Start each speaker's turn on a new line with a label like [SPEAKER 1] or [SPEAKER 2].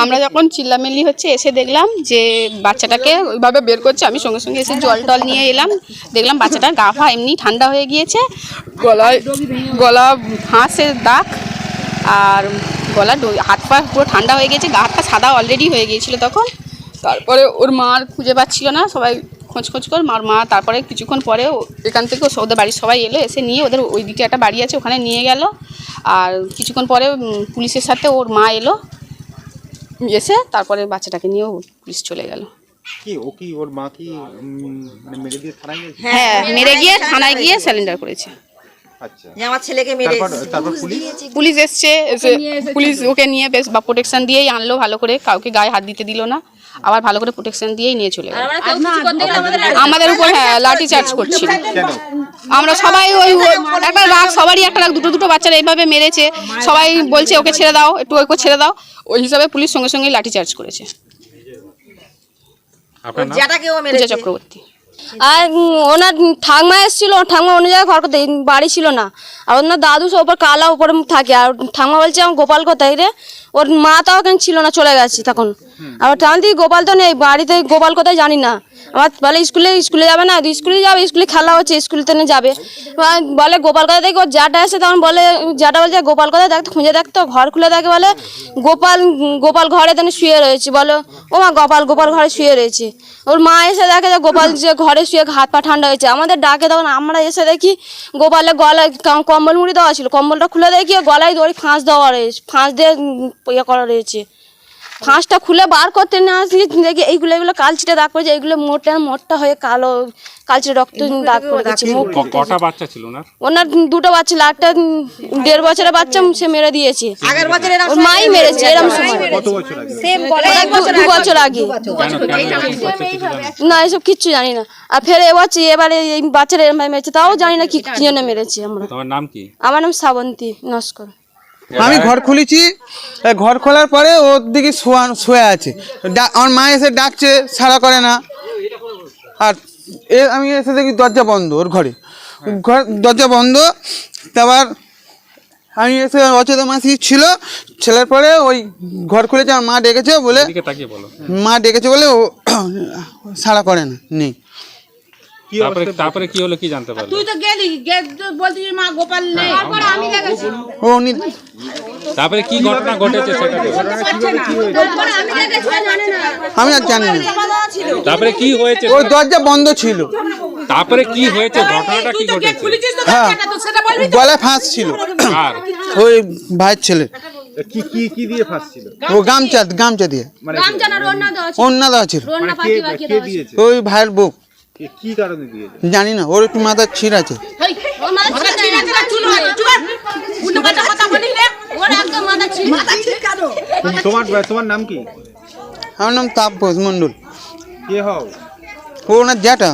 [SPEAKER 1] আমরা যখন চিল্লামিল্লি হচ্ছে এসে দেখলাম যে বাচ্চাটাকে ওইভাবে বের করছে। আমি সঙ্গে সঙ্গে এসে জল টল নিয়ে এলাম, দেখলাম বাচ্চাটার গা ফা এমনি ঠান্ডা হয়ে গিয়েছে, গলা ফাঁসের দাগ আর গলা হাত পা পুরো ঠান্ডা হয়ে গেছে, গা হাত পা সাদা অলরেডি হয়ে গিয়েছিলো তখন। তারপরে ওর মার খুঁজে পাচ্ছিল না, সবাই খোঁজ করে মার মা তারপরে কিছুক্ষণ পরে এখান থেকে ওদের বাড়ির সবাই এলো, এসে নিয়ে ওদের ওই দিকে একটা বাড়ি আছে ওখানে নিয়ে গেল। আর কিছুক্ষণ পরে পুলিশের সাথে ওর মা এলো, এসে তারপরে বাচ্চাটাকে নিয়েও পুলিশ চলে গেল।
[SPEAKER 2] ওর মা কি মেরে দিয়ে থানায় গিয়েছে?
[SPEAKER 1] হ্যাঁ, মেরে গিয়ে থানায় গিয়ে স্যালেন্ডার করেছে।
[SPEAKER 2] আচ্ছা,
[SPEAKER 3] আমার ছেলেকে মেরে
[SPEAKER 2] তারপর
[SPEAKER 1] পুলিশ এসছে, পুলিশ ওকে নিয়ে বেশ প্রোটেকশন দিয়েই আনলো, ভালো করে কাউকে গায়ে হাত দিতে দিল না, আবার ভালো করে প্রোটেকশন দিয়েই নিয়ে চলে গেল। আমাদের উপর লাঠি চার্জ করছিল। আমরা সবাই ওই একটা রাগ, সবারই একটা রাগ, দুটো বাচ্চারা এইভাবে মেরেছে, সবাই বলছে ওকে ছেড়ে দাও, একটু ওকে ছেড়ে দাও, ওই হিসাবে পুলিশ সঙ্গে সঙ্গে লাঠি চার্জ করেছে। পূজা চক্রবর্তী।
[SPEAKER 4] আর ওনার ঠাকমা এসেছিল, ঠাকমা অন্য জায়গায় ঘর করতে, বাড়ি ছিল না। আর ওনার দাদু সব ওপর কালা উপরে থাকে। আর ঠাকমা বলছে আমার গোপাল কোথায় রে, ওর মা তাও কেন ছিল না, চলে গেছে তখন। আর টানতে গোপাল তো নেই বাড়িতে, গোপাল কোথায় জানি না। আমার বলে স্কুলে যাবে না, স্কুলে যাবে, স্কুলে খেলা হচ্ছে, স্কুলেতে যাবে। বলে গোপাল কোথায় দেখে, ওর জাটা এসে তখন বলে, জাটা বলছে গোপাল কোথায় দেখতো, খুঁজে দেখতো, ঘর খুলে দেখে, বলে গোপাল ঘরে তেনে শুয়ে রয়েছে। বলো ও মা, গোপাল ঘরে শুয়ে রয়েছে। ওর মা এসে দেখে যে গোপাল যে ঘরে শুয়ে হাত পা ঠান্ডা হয়েছে। আমাদের ডাকে তখন আমরা এসে দেখি গোপালের গলায় কম্বল মুড়ি দেওয়া ছিল, কম্বলটা খুলে দেখি গলায় দড়ি ফাঁস দেওয়া রয়েছে, ফাঁস দিয়ে ইয়ে করা রয়েছে। ফাঁসটা খুলে বার করতে না আসি দেখি এগুলো কালচিটে দাগ করেছে, এগুলো মোটা হয়ে কালো কালচিটে রক্ত দাগ করে দিচ্ছে।
[SPEAKER 5] কটা বাচ্চা ছিল
[SPEAKER 4] ওনার দুটো বাচ্চা, একটা 1.5 বছরের বাচ্চা সে মেরে দিয়েছে, ওর মাই মেরেছে। এরকম সময় 2 বছর আগে না, এসব কিচ্ছু জানি না। আর ফের এবারে এই বাচ্চারা এরম ভাবে মেরেছে, তাও জানি না কি জন্য মেরেছে।
[SPEAKER 5] তোমার নাম কি?
[SPEAKER 4] আমার নাম শ্রাবন্তী নস্কর।
[SPEAKER 6] আমি ঘর খুলেছি, ঘর খোলার পরে ওর দিকে শুয়ে আছে, আমার মা এসে ডাকছে, সাড়া করে না। আর আমি এসে দেখি দরজা বন্ধ, ওর ঘর দরজা বন্ধ। তারপর আমি এসে অচেতন মাসি ছিল, ছেলের পরে ওই ঘর খুলেছে, আমার মা ডেকেছে বলে, মা ডেকেছে বলে ও সাড়া করে না, নেই।
[SPEAKER 5] তারপরে কি হলো কি জানতে পারলে?
[SPEAKER 7] তুই তো গেলি, বলছিস মা গোপাল নেই, তারপরে আমি দেখেছি।
[SPEAKER 6] ও উনি
[SPEAKER 5] তারপরে কি ঘটনা ঘটেছে সেটা
[SPEAKER 6] আমি আর জানি না।
[SPEAKER 5] তারপরে কি হয়েছে?
[SPEAKER 6] ওই দরজা বন্ধ ছিল।
[SPEAKER 5] তারপরে কি হয়েছে, ঘটনাটা কি ঘটেছে?
[SPEAKER 6] হ্যাঁ, গলায় ফাঁস ছিল ওই ভাইয়ের ছেলে।
[SPEAKER 2] কি দিয়ে ফাঁস ছিল?
[SPEAKER 6] ও গামছা দিয়ে, ওন্না দেওয়া ছিল। ওই ভাইয়ের বউ।
[SPEAKER 2] কি কারণে দিয়েছে
[SPEAKER 6] জানি না, ওর একটু মাথার ছিঁড় আছে।
[SPEAKER 2] তোমার নাম কি?
[SPEAKER 6] আমার নাম তাপস মন্ডল।
[SPEAKER 2] কে হও?
[SPEAKER 6] ও ওনার জ্যাঠা।